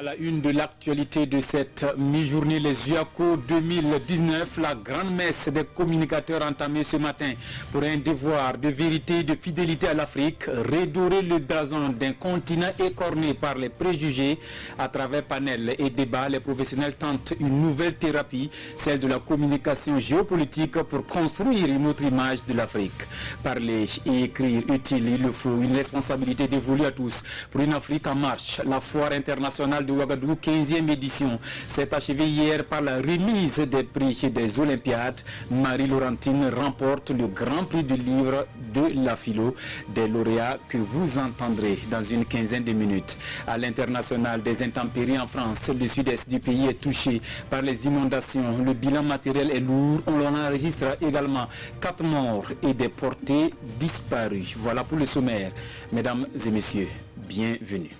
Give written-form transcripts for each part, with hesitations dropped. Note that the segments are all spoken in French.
À la une de l'actualité de cette mi-journée, les UACO 2019, la grande messe des communicateurs entamée ce matin pour un devoir de vérité et de fidélité à l'Afrique, redorer le blason d'un continent écorné par les préjugés. À travers panels et débats, les professionnels tentent une nouvelle thérapie, celle de la communication géopolitique pour construire une autre image de l'Afrique. Parler et écrire utile, il le faut, une responsabilité dévolue à tous. Pour une Afrique en marche, la foire internationale de Ouagadougou, 15e édition, s'est achevée hier par la remise des prix des Olympiades. Marie-Laurentine remporte le grand prix du livre de la philo, des lauréats que vous entendrez dans une quinzaine de minutes. À l'international des intempéries en France, le sud-est du pays est touché par les inondations. Le bilan matériel est lourd. On en enregistre également 4 morts et des portées disparues. Voilà pour le sommaire. Mesdames et messieurs, bienvenue.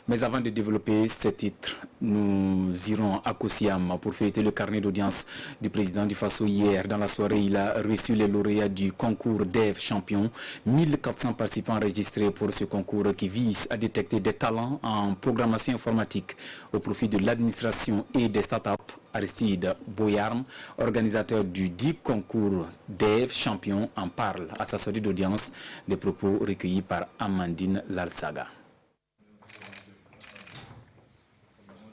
Mais avant de développer ces titres, nous irons à Kosiam pour fêter le carnet d'audience du président du Faso hier. Dans la soirée, il a reçu les lauréats du concours Dev Champion. 1400 participants enregistrés pour ce concours qui vise à détecter des talents en programmation informatique au profit de l'administration et des startups. Aristide Boyarm, organisateur du dit concours Dev Champion, en parle à sa sortie d'audience. Des propos recueillis par Amandine Lalsaga.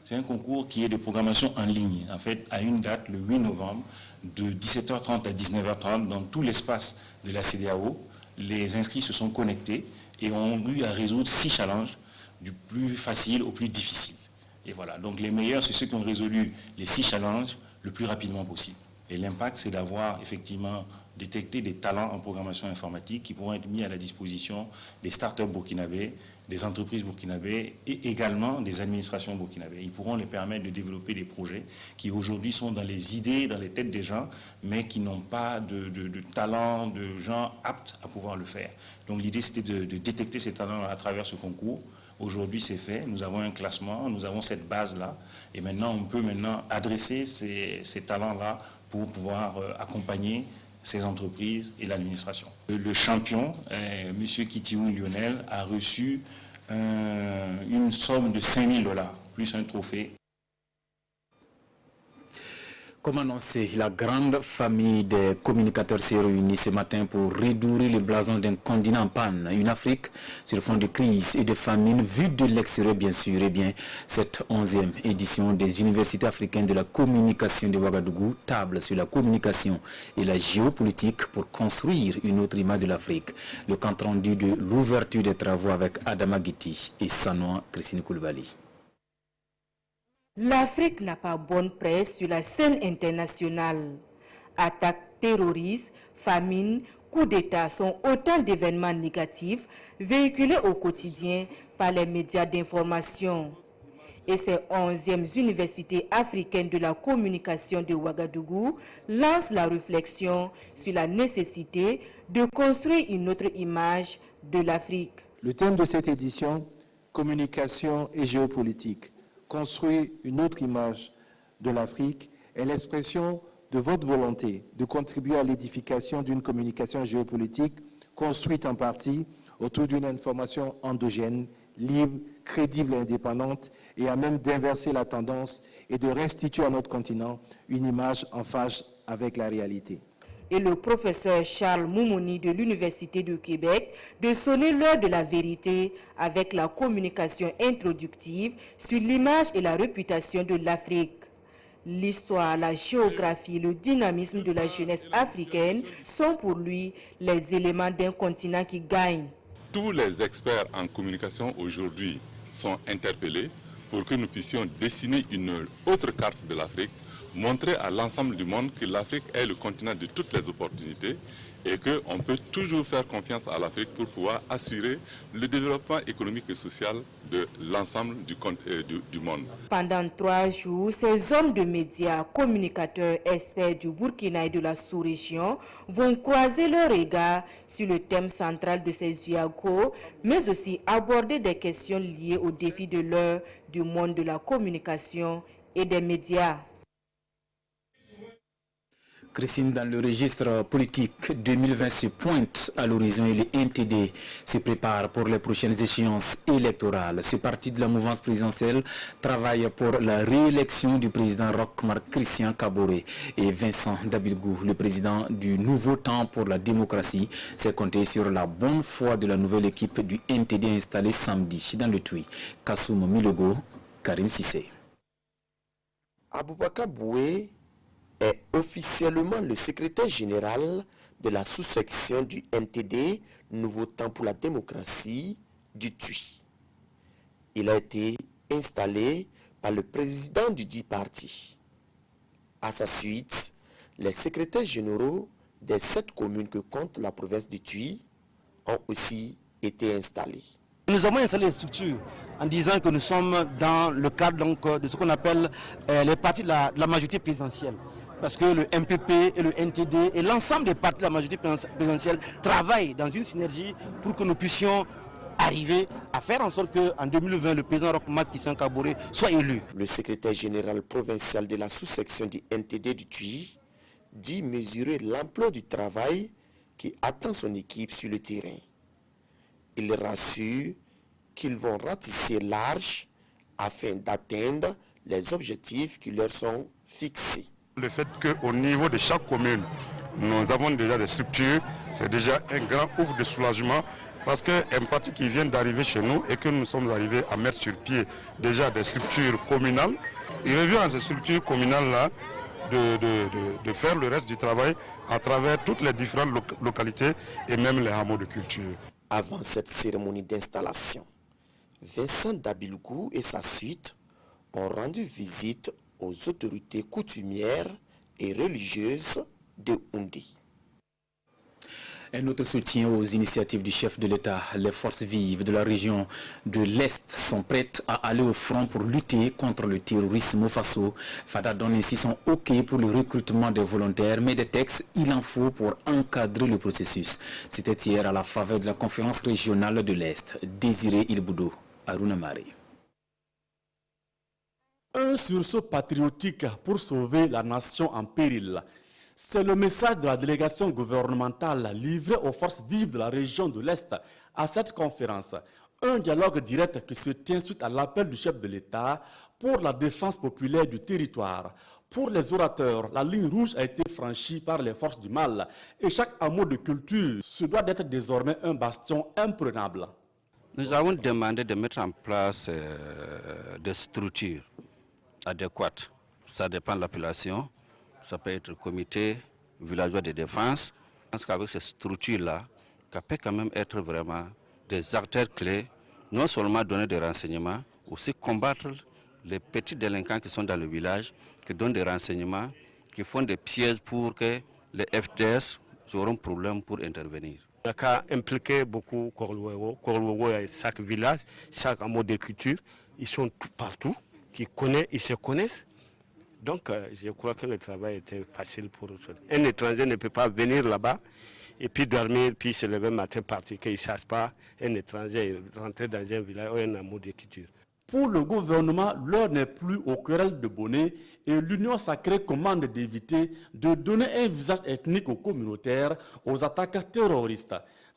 C'est un concours qui est de programmation en ligne, en fait, à une date, le 8 novembre, de 17h30 à 19h30, dans tout l'espace de la CEDEAO. Les inscrits se sont connectés et ont eu à résoudre 6 challenges, du plus facile au plus difficile. Et voilà, donc les meilleurs, c'est ceux qui ont résolu les 6 challenges le plus rapidement possible. Et l'impact, c'est d'avoir effectivement détecté des talents en programmation informatique qui pourront être mis à la disposition des startups burkinabés, des entreprises burkinabées et également des administrations burkinabées. Ils pourront les permettre de développer des projets qui aujourd'hui sont dans les idées, dans les têtes des gens, mais qui n'ont pas de talent, de gens aptes à pouvoir le faire. Donc l'idée, c'était de détecter ces talents à travers ce concours. Aujourd'hui, c'est fait. Nous avons un classement, nous avons cette base-là. Et maintenant, on peut adresser ces talents-là pour pouvoir accompagner ces entreprises et l'administration. Le champion, M. Kitiou Lionel, a reçu une somme de $5 000, plus un trophée. Comme annoncé, la grande famille des communicateurs s'est réunie ce matin pour redorer le blason d'un continent en panne, une Afrique sur fond de crise et de famine, vue de l'extérieur bien sûr. Eh bien, cette 11e édition des universités africaines de la communication de Ouagadougou table sur la communication et la géopolitique pour construire une autre image de l'Afrique. Le compte rendu de l'ouverture des travaux avec Adama Guiti et Sanoa Christine Koulibaly. L'Afrique n'a pas bonne presse sur la scène internationale. Attaques terroristes, famine, coups d'État sont autant d'événements négatifs véhiculés au quotidien par les médias d'information. Et ces 11e universités africaines de la communication de Ouagadougou lancent la réflexion sur la nécessité de construire une autre image de l'Afrique. Le thème de cette édition, communication et géopolitique. Construire une autre image de l'Afrique est l'expression de votre volonté de contribuer à l'édification d'une communication géopolitique construite en partie autour d'une information endogène, libre, crédible et indépendante, et à même d'inverser la tendance et de restituer à notre continent une image en phase avec la réalité. Et le professeur Charles Moumouni de l'Université de Québec de sonner l'heure de la vérité avec la communication introductive sur l'image et la réputation de l'Afrique. L'histoire, la géographie, le dynamisme de la jeunesse africaine sont pour lui les éléments d'un continent qui gagne. Tous les experts en communication aujourd'hui sont interpellés pour que nous puissions dessiner une autre carte de l'Afrique, montrer à l'ensemble du monde que l'Afrique est le continent de toutes les opportunités et qu'on peut toujours faire confiance à l'Afrique pour pouvoir assurer le développement économique et social de l'ensemble du monde. Pendant 3 jours, ces hommes de médias, communicateurs, experts du Burkina et de la sous-région vont croiser leurs regards sur le thème central de ces UACO, mais aussi aborder des questions liées aux défis de l'heure du monde de la communication et des médias. Christine, dans le registre politique 2020 se pointe à l'horizon et le NTD se prépare pour les prochaines échéances électorales. Ce parti de la mouvance présidentielle travaille pour la réélection du président Roch Marc Christian Kaboré et Vincent Dabilgou, le président du Nouveau Temps pour la démocratie, s'est compté sur la bonne foi de la nouvelle équipe du NTD installée samedi dans le Tui. Kassoum Milogo, Karim Sissé. Aboubakar Boué est officiellement le secrétaire général de la sous-section du NTD, Nouveau Temps pour la démocratie, du TUI. Il a été installé par le président du dit parti. À sa suite, les secrétaires généraux des 7 communes que compte la province du TUI ont aussi été installés. Nous avons installé une structure en disant que nous sommes dans le cadre donc, de ce qu'on appelle les partis de la majorité présidentielle. Parce que le MPP et le NTD et l'ensemble des partis de la majorité présidentielle travaillent dans une synergie pour que nous puissions arriver à faire en sorte qu'en 2020, le président Roch Marc Christian Kaboré soit élu. Le secrétaire général provincial de la sous-section du NTD du TUI dit mesurer l'ampleur du travail qui attend son équipe sur le terrain. Il rassure qu'ils vont ratisser large afin d'atteindre les objectifs qui leur sont fixés. Le fait qu'au niveau de chaque commune, nous avons déjà des structures, c'est déjà un grand ouf de soulagement parce qu'un parti qui vient d'arriver chez nous et que nous sommes arrivés à mettre sur pied déjà des structures communales, il revient à ces structures communales-là de faire le reste du travail à travers toutes les différentes localités et même les hameaux de culture. Avant cette cérémonie d'installation, Vincent Dabilgou et sa suite ont rendu visite aux autorités coutumières et religieuses de Houndé. Un autre soutien aux initiatives du chef de l'État. Les forces vives de la région de l'Est sont prêtes à aller au front pour lutter contre le terrorisme au Faso. Fada donne ainsi son OK pour le recrutement des volontaires, mais des textes, il en faut pour encadrer le processus. C'était hier à la faveur de la conférence régionale de l'Est. Désiré Ilboudou, Aruna Mare. Un sursaut patriotique pour sauver la nation en péril. C'est le message de la délégation gouvernementale livrée aux forces vives de la région de l'Est à cette conférence. Un dialogue direct qui se tient suite à l'appel du chef de l'État pour la défense populaire du territoire. Pour les orateurs, la ligne rouge a été franchie par les forces du mal et chaque hameau de culture se doit d'être désormais un bastion imprenable. Nous avons demandé de mettre en place des structures adéquates. Ça dépend de l'appellation. Ça peut être comité villageois de défense. Je pense qu'avec ces structures-là, ça peut quand même être vraiment des acteurs clés, non seulement donner des renseignements, aussi combattre les petits délinquants qui sont dans le village, qui donnent des renseignements, qui font des pièges pour que les FDS auront problème pour intervenir. On a qu'à impliquer beaucoup Korluewo et chaque village, chaque hameau de culture. Ils sont partout, ils se connaissent. Donc je crois que le travail était facile pour eux. Un étranger ne peut pas venir là-bas et puis dormir, puis se lever le matin, partir, qu'il ne cherche pas un étranger rentrer dans un village ou un hameau de culture. Pour le gouvernement, l'heure n'est plus aux querelles de bonnet et l'Union sacrée commande d'éviter de donner un visage ethnique aux communautaires, aux attaques terroristes.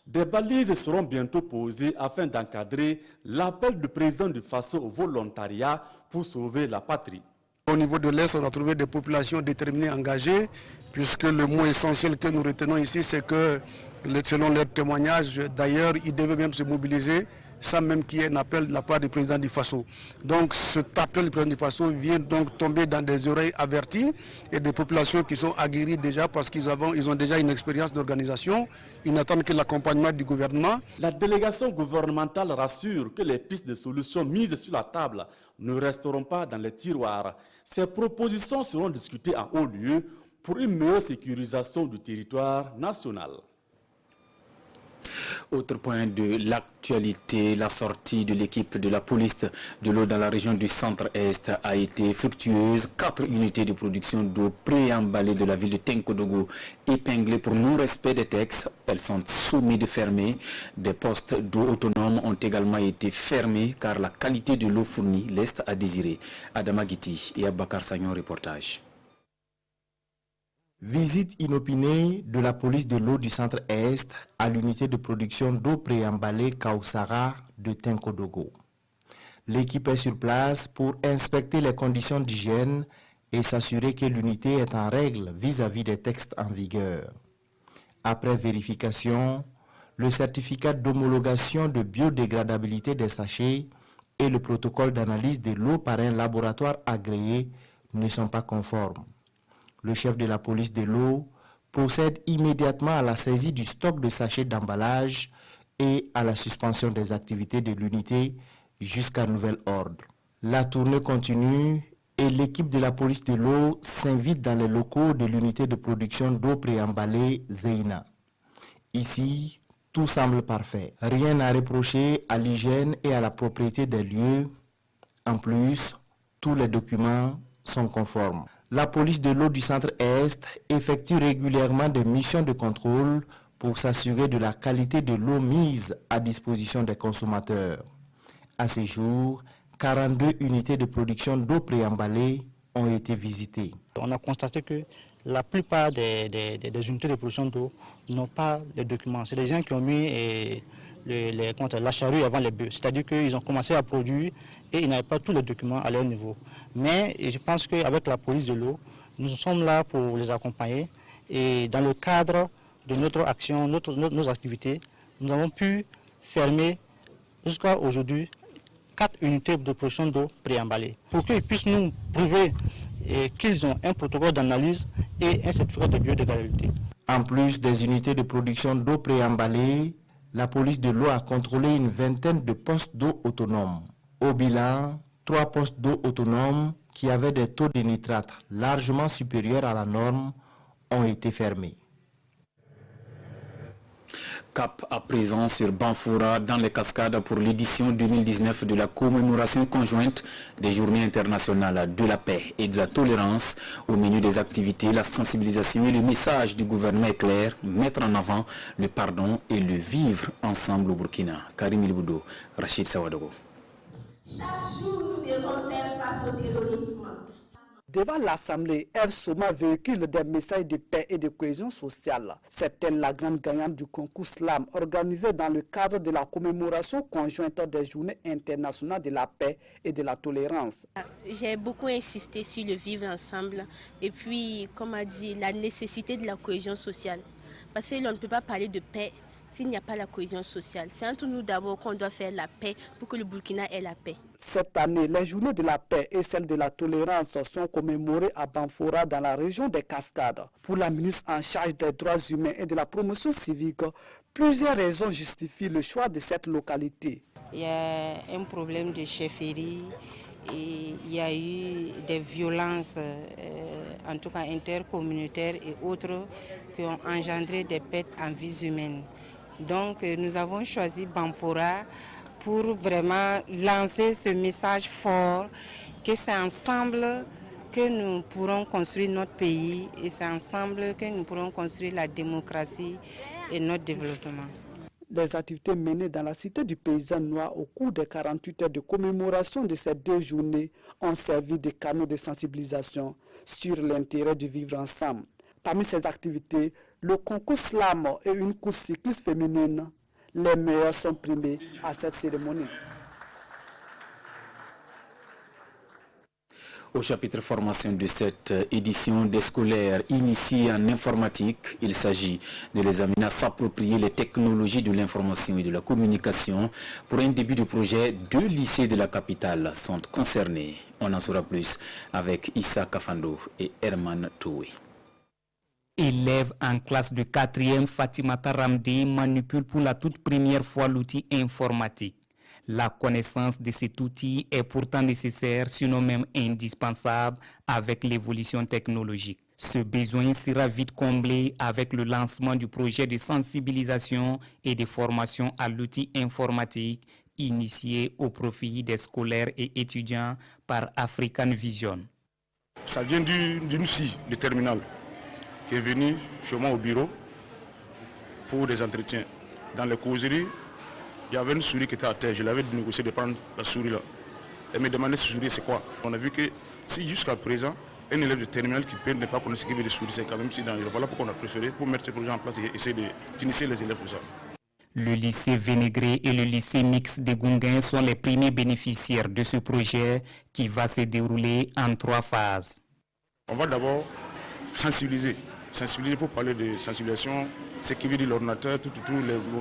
Des balises seront bientôt posées afin d'encadrer l'appel du président du Faso au volontariat pour sauver la patrie. Au niveau de l'Est, on a trouvé des populations déterminées, engagées, puisque le mot essentiel que nous retenons ici, c'est que, selon leurs témoignages, d'ailleurs, ils devaient même se mobiliser, sans même qu'il y ait un appel de la part du président du Faso. Donc cet appel du président du Faso vient donc tomber dans des oreilles averties et des populations qui sont aguerries déjà parce qu'ils ont déjà une expérience d'organisation. Ils n'attendent que l'accompagnement du gouvernement. La délégation gouvernementale rassure que les pistes de solutions mises sur la table ne resteront pas dans les tiroirs. Ces propositions seront discutées en haut lieu pour une meilleure sécurisation du territoire national. Autre point de l'actualité, la sortie de l'équipe de la police de l'eau dans la région du centre-est a été fructueuse. 4 unités de production d'eau préemballées de la ville de Tenkodogo épinglées pour non-respect des textes. Elles sont soumises de fermer. Des postes d'eau autonomes ont également été fermés car la qualité de l'eau fournie laisse à désirer. Adama Guiti et Abakar Sagnon, reportage. Visite inopinée de la police de l'eau du centre-est à l'unité de production d'eau préemballée Kausara de Tenkodogo. L'équipe est sur place pour inspecter les conditions d'hygiène et s'assurer que l'unité est en règle vis-à-vis des textes en vigueur. Après vérification, le certificat d'homologation de biodégradabilité des sachets et le protocole d'analyse de l'eau par un laboratoire agréé ne sont pas conformes. Le chef de la police de l'eau procède immédiatement à la saisie du stock de sachets d'emballage et à la suspension des activités de l'unité jusqu'à nouvel ordre. La tournée continue et l'équipe de la police de l'eau s'invite dans les locaux de l'unité de production d'eau préemballée Zeina. Ici, tout semble parfait. Rien à reprocher à l'hygiène et à la propriété des lieux. En plus, tous les documents sont conformes. La police de l'eau du centre-est effectue régulièrement des missions de contrôle pour s'assurer de la qualité de l'eau mise à disposition des consommateurs. À ce jour, 42 unités de production d'eau préemballée ont été visitées. On a constaté que la plupart des unités de production d'eau n'ont pas les documents. C'est des gens qui ont mis la charrue avant les bœufs. C'est-à-dire qu'ils ont commencé à produire et ils n'avaient pas tous les documents à leur niveau. Mais je pense qu'avec la police de l'eau, nous sommes là pour les accompagner. Et dans le cadre de notre action, nos activités, nous avons pu fermer jusqu'à aujourd'hui 4 unités de production d'eau préemballées. Pour qu'ils puissent nous prouver qu'ils ont un protocole d'analyse et un certificat de biodégradabilité. En plus des unités de production d'eau préemballée, la police de l'eau a contrôlé une vingtaine de postes d'eau autonomes. Au bilan, 3 postes d'eau autonomes qui avaient des taux de nitrate largement supérieurs à la norme ont été fermés. Cap à présent sur Banfoura dans les Cascades pour l'édition 2019 de la commémoration conjointe des Journées internationales de la paix et de la tolérance. Au menu des activités, la sensibilisation et le message du gouvernement est clair, mettre en avant le pardon et le vivre ensemble au Burkina. Karim Ilboudo, Rachid Sawadogo. Chaque jour, nous devons faire face au terrorisme. Devant l'Assemblée, Eve Soma véhicule des messages de paix et de cohésion sociale. C'est elle la grande gagnante du concours Slam organisé dans le cadre de la commémoration conjointe des Journées internationales de la paix et de la tolérance. J'ai beaucoup insisté sur le vivre ensemble et puis, comme a dit, la nécessité de la cohésion sociale. Parce que l'on ne peut pas parler de paix s'il n'y a pas la cohésion sociale. C'est entre nous d'abord qu'on doit faire la paix pour que le Burkina ait la paix. Cette année, les journées de la paix et celles de la tolérance sont commémorées à Banfoura dans la région des Cascades. Pour la ministre en charge des droits humains et de la promotion civique, plusieurs raisons justifient le choix de cette localité. Il y a un problème de chefferie et il y a eu des violences, en tout cas intercommunautaires et autres, qui ont engendré des pertes en vies humaines. Donc nous avons choisi Banfoura pour vraiment lancer ce message fort que c'est ensemble que nous pourrons construire notre pays et c'est ensemble que nous pourrons construire la démocratie et notre développement. Les activités menées dans la cité du paysan noir au cours des 48 heures de commémoration de ces 2 journées ont servi de canaux de sensibilisation sur l'intérêt de vivre ensemble. Parmi ces activités, le concours Slam et une course cycliste féminine. Les meilleurs sont primés à cette cérémonie. Au chapitre formation de cette édition des scolaires initiés en informatique, il s'agit de les amener à s'approprier les technologies de l'information et de la communication. Pour un début de projet, 2 lycées de la capitale sont concernés. On en saura plus avec Issa Kafando et Herman Toué. Élève en classe de 4e, Fatimata Ramdi manipule pour la toute première fois l'outil informatique. La connaissance de cet outil est pourtant nécessaire, sinon même indispensable, avec l'évolution technologique. Ce besoin sera vite comblé avec le lancement du projet de sensibilisation et de formation à l'outil informatique initié au profit des scolaires et étudiants par African Vision. Ça vient d'une fille de terminale qui est venue chez moi au bureau pour des entretiens. Dans les causeries, il y avait une souris qui était à terre. Je l'avais négocié de prendre la souris là. Elle me demandait cette souris c'est quoi. On a vu que si jusqu'à présent, un élève de terminale qui peut ne pas connaître ce qui veut dire souris, c'est quand même si dangereux. Voilà pourquoi on a préféré pour mettre ces projets en place et essayer d'initier les élèves pour ça. Le lycée Vénégré et le lycée mixte de Gounguin sont les premiers bénéficiaires de ce projet qui va se dérouler en 3 phases. On va d'abord sensibiliser pour parler de sensibilisation, ce qui veut dire l'ordinateur, tous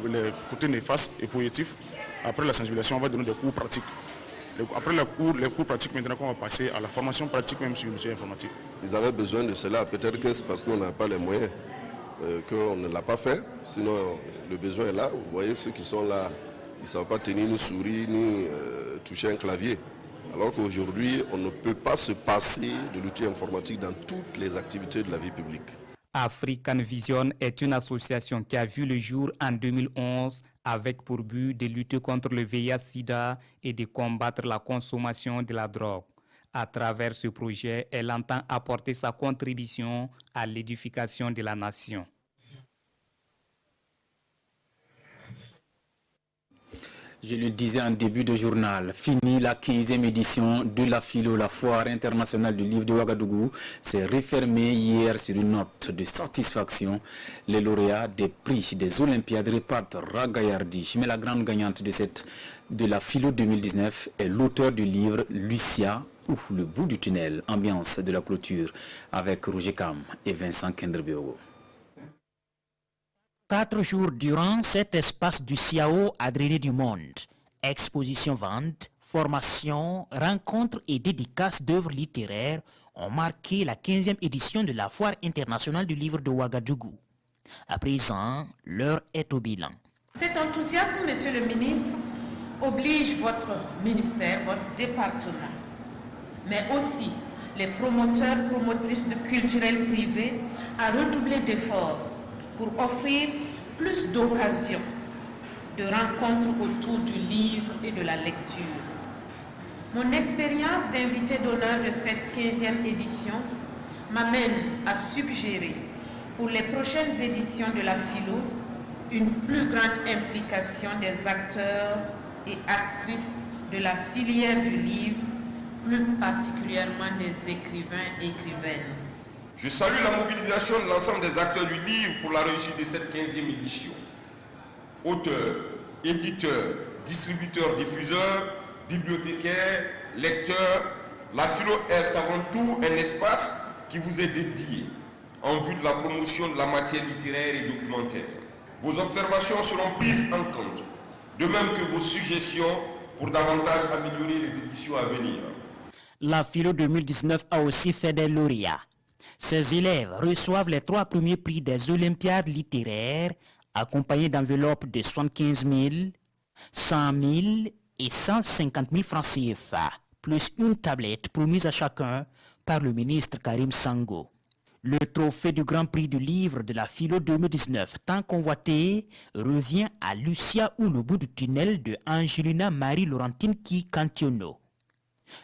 les côtés néfastes et positifs. Après la sensibilisation, on va donner des cours pratiques. Après les cours pratiques, maintenant qu'on va passer à la formation pratique même sur l'outil informatique. Ils avaient besoin de cela, peut-être que c'est parce qu'on n'a pas les moyens. Qu'on ne l'a pas fait, sinon le besoin est là. Vous voyez ceux qui sont là, ils ne savent pas tenir une souris ni toucher un clavier. Alors qu'aujourd'hui, on ne peut pas se passer de l'outil informatique dans toutes les activités de la vie publique. African Vision est une association qui a vu le jour en 2011 avec pour but de lutter contre le VIH-Sida et de combattre la consommation de la drogue. À travers ce projet, elle entend apporter sa contribution à l'édification de la nation. Je le disais en début de journal, fini la 15e édition de la FILO, la Foire internationale du livre de Ouagadougou, s'est refermée hier sur une note de satisfaction. Les lauréats des prix des Olympiades repartent ragaillardis. Mais la grande gagnante de la FILO 2019 est l'auteur du livre Lucia, ou Le bout du tunnel, ambiance de la clôture, avec Roger Cam et Vincent Kendrebeogo. 4 jours durant, cet espace du CIAO a drainé du monde. Expositions-ventes, formations, rencontres et dédicaces d'œuvres littéraires ont marqué la 15e édition de la Foire internationale du livre de Ouagadougou. À présent, l'heure est au bilan. Cet enthousiasme, monsieur le ministre, oblige votre ministère, votre département, mais aussi les promoteurs, promotrices de culturels privés à redoubler d'efforts pour offrir plus d'occasions de rencontres autour du livre et de la lecture. Mon expérience d'invité d'honneur de cette 15e édition m'amène à suggérer pour les prochaines éditions de la FILO une plus grande implication des acteurs et actrices de la filière du livre, plus particulièrement des écrivains et écrivaines. Je salue la mobilisation de l'ensemble des acteurs du livre pour la réussite de cette 15e édition. Auteurs, éditeurs, distributeurs, diffuseurs, bibliothécaires, lecteurs, la FILO est avant tout un espace qui vous est dédié en vue de la promotion de la matière littéraire et documentaire. Vos observations seront prises en compte, de même que vos suggestions pour davantage améliorer les éditions à venir. La FILO 2019 a aussi fait des lauréats. Ces élèves reçoivent les 3 premiers prix des Olympiades littéraires, accompagnés d'enveloppes de 75 000, 100 000 et 150 000 francs CFA, plus une tablette promise à chacun par le ministre Karim Sango. Le trophée du Grand Prix du livre de la FILO 2019, tant convoité, revient à Lucia ou le bout du tunnel de Angelina Marie-Laurentine Ki Cantiono.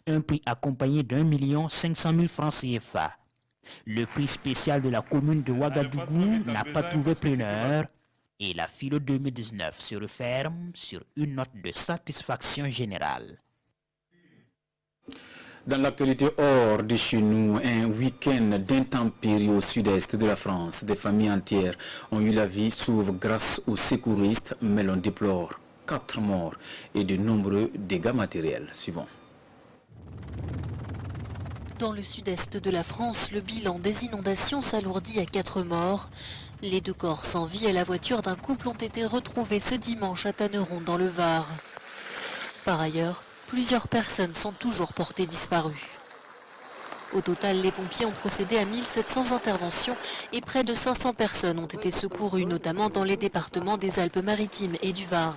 Un prix accompagné d'1 500 000 francs CFA. Le prix spécial de la commune de Ouagadougou n'a pas trouvé preneur et la FILO 2019 se referme sur une note de satisfaction générale. Dans l'actualité hors de chez nous, un week-end d'intempéries au sud-est de la France. Des familles entières ont eu la vie sauve grâce aux secouristes, mais l'on déplore 4 morts et de nombreux dégâts matériels. Suivons. Dans le sud-est de la France, le bilan des inondations s'alourdit à 4 morts. Les 2 corps sans vie et la voiture d'un couple ont été retrouvés ce dimanche à Tanneron dans le Var. Par ailleurs, plusieurs personnes sont toujours portées disparues. Au total, les pompiers ont procédé à 1700 interventions et près de 500 personnes ont été secourues, notamment dans les départements des Alpes-Maritimes et du Var.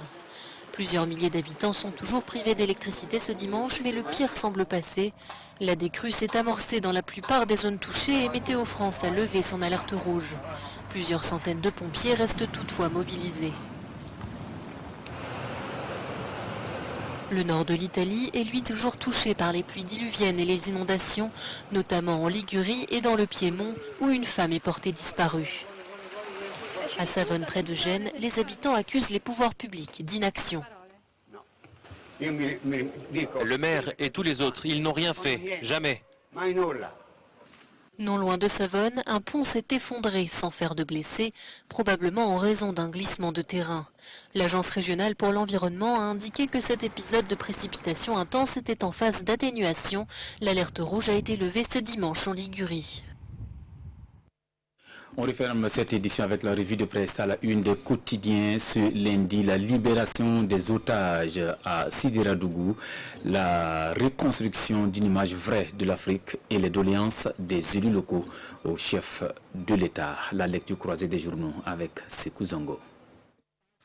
Plusieurs milliers d'habitants sont toujours privés d'électricité ce dimanche, mais le pire semble passer. La décrue s'est amorcée dans la plupart des zones touchées et Météo France a levé son alerte rouge. Plusieurs centaines de pompiers restent toutefois mobilisés. Le nord de l'Italie est lui toujours touché par les pluies diluviennes et les inondations, notamment en Ligurie et dans le Piémont, où une femme est portée disparue. À Savone, près de Gênes, les habitants accusent les pouvoirs publics d'inaction. Le maire et tous les autres, ils n'ont rien fait, jamais. Non loin de Savone, un pont s'est effondré sans faire de blessés, probablement en raison d'un glissement de terrain. L'Agence régionale pour l'environnement a indiqué que cet épisode de précipitation intense était en phase d'atténuation. L'alerte rouge a été levée ce dimanche en Ligurie. On referme cette édition avec la revue de presse à la une des quotidiens ce lundi. La libération des otages à Sidiradougou, la reconstruction d'une image vraie de l'Afrique et les doléances des élus locaux au chef de l'État. La lecture croisée des journaux avec Sekou Zongo.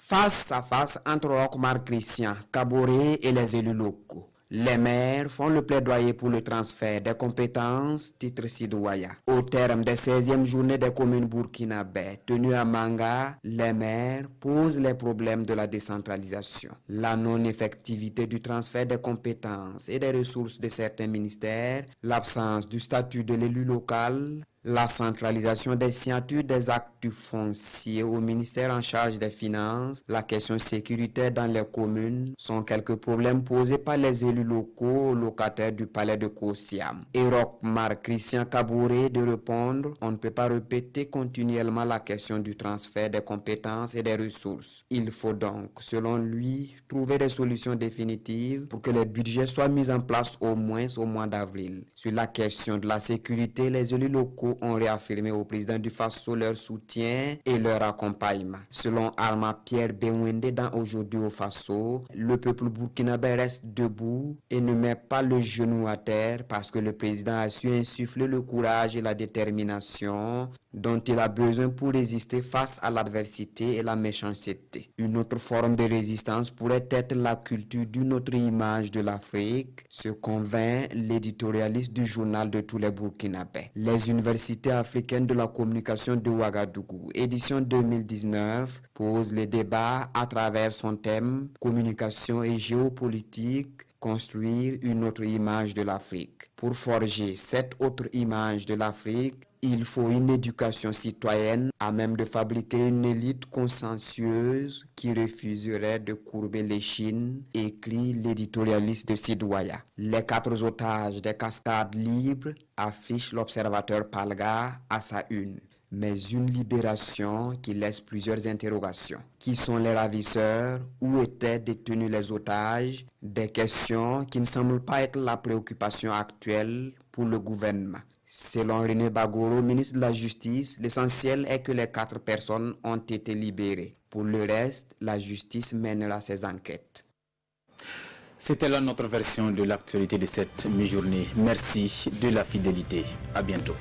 Face à face entre Okmar Christian, Kaboré et les élus locaux. Les maires font le plaidoyer pour le transfert des compétences, titre Sidouaya. Au terme des 16e journées des communes burkinabè tenues à Manga, les maires posent les problèmes de la décentralisation. La non-effectivité du transfert des compétences et des ressources de certains ministères, l'absence du statut de l'élu local, la centralisation des signatures des actes fonciers au ministère en charge des Finances, la question sécuritaire dans les communes sont quelques problèmes posés par les élus locaux locataires du palais de Kosiam. Et Okmar Christian Kaboré de répondre, on ne peut pas répéter continuellement la question du transfert des compétences et des ressources. Il faut donc, selon lui, trouver des solutions définitives pour que les budgets soient mis en place au moins au mois d'avril. Sur la question de la sécurité, les élus locaux ont réaffirmé au président du Faso leur soutien et leur accompagnement. Selon Arma Pierre Benwende dans Aujourd'hui au Faso, le peuple burkinabè reste debout et ne met pas le genou à terre parce que le président a su insuffler le courage et la détermination dont il a besoin pour résister face à l'adversité et la méchanceté. Une autre forme de résistance pourrait être la culture d'une autre image de l'Afrique, se convainc l'éditorialiste du journal de tous les Burkinabés. Les universités africaines de la communication de Ouagadougou, édition 2019, pose les débats à travers son thème « Communication et géopolitique ». Construire une autre image de l'Afrique. Pour forger cette autre image de l'Afrique, il faut une éducation citoyenne à même de fabriquer une élite consciencieuse qui refuserait de courber l'échine, écrit l'éditorialiste de Sidouaya. Les 4 otages des cascades libres affiche l'observateur Palga à sa une. Mais une libération qui laisse plusieurs interrogations. Qui sont les ravisseurs? Où étaient détenus les otages? Des questions qui ne semblent pas être la préoccupation actuelle pour le gouvernement. Selon René Bagoro, ministre de la Justice, l'essentiel est que les 4 personnes ont été libérées. Pour le reste, la justice mènera ses enquêtes. C'était là notre version de l'actualité de cette mi-journée. Merci de la fidélité. À bientôt.